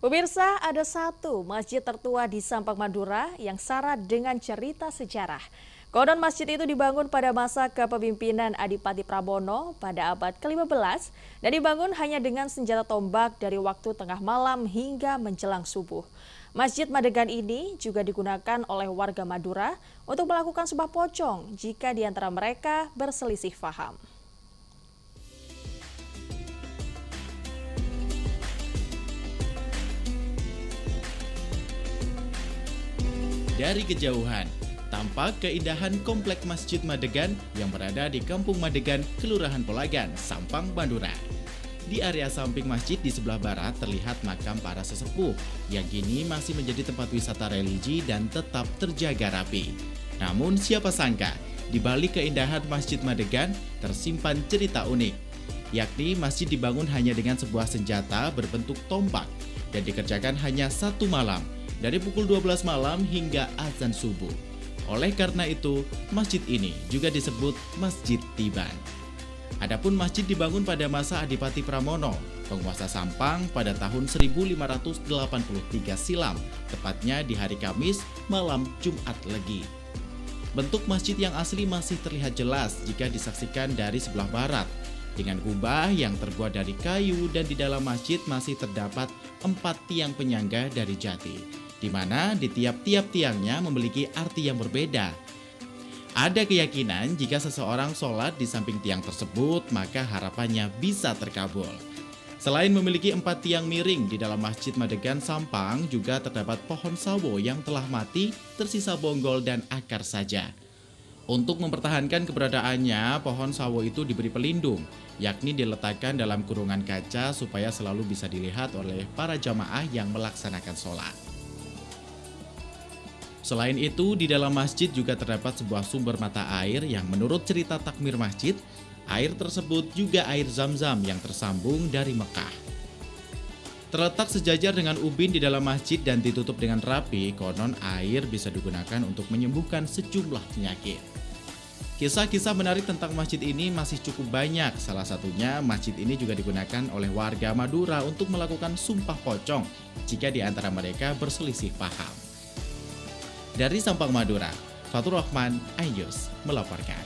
Pemirsa, ada satu masjid tertua di Sampang Madura yang syarat dengan cerita sejarah. Konon masjid itu dibangun pada masa kepemimpinan Adipati Prabono pada abad ke-15 dan dibangun hanya dengan senjata tombak dari waktu tengah malam hingga menjelang subuh. Masjid Madegan ini juga digunakan oleh warga Madura untuk melakukan sebuah pocong jika di antara mereka berselisih paham. Dari kejauhan, tampak keindahan komplek Masjid Madegan yang berada di Kampung Madegan, Kelurahan Polagan, Sampang, Madura. Di area samping masjid di sebelah barat terlihat makam para sesepuh yang kini masih menjadi tempat wisata religi dan tetap terjaga rapi. Namun siapa sangka, di balik keindahan Masjid Madegan tersimpan cerita unik, yakni masjid dibangun hanya dengan sebuah senjata berbentuk tombak dan dikerjakan hanya satu malam, dari pukul 12 malam hingga azan subuh. Oleh karena itu, masjid ini juga disebut Masjid Tiban. Adapun masjid dibangun pada masa Adipati Pramono, penguasa Sampang pada tahun 1583 silam, tepatnya di hari Kamis, malam Jumat Legi. Bentuk masjid yang asli masih terlihat jelas jika disaksikan dari sebelah barat, dengan kubah yang terbuat dari kayu dan di dalam masjid masih terdapat 4 tiang penyangga dari jati, di mana di tiap-tiap tiangnya memiliki arti yang berbeda. Ada keyakinan jika seseorang sholat di samping tiang tersebut, maka harapannya bisa terkabul. Selain memiliki 4 tiang miring di dalam Masjid Madegan Sampang, juga terdapat pohon sawo yang telah mati, tersisa bonggol dan akar saja. Untuk mempertahankan keberadaannya, pohon sawo itu diberi pelindung, yakni diletakkan dalam kurungan kaca supaya selalu bisa dilihat oleh para jamaah yang melaksanakan sholat. Selain itu, di dalam masjid juga terdapat sebuah sumber mata air yang menurut cerita takmir masjid, air tersebut juga air Zam-Zam yang tersambung dari Mekah. Terletak sejajar dengan ubin di dalam masjid dan ditutup dengan rapi, konon air bisa digunakan untuk menyembuhkan sejumlah penyakit. Kisah-kisah menarik tentang masjid ini masih cukup banyak. Salah satunya, masjid ini juga digunakan oleh warga Madura untuk melakukan sumpah pocong jika di antara mereka berselisih paham. Dari Sampang, Madura, Fatur Rahman, iNews melaporkan.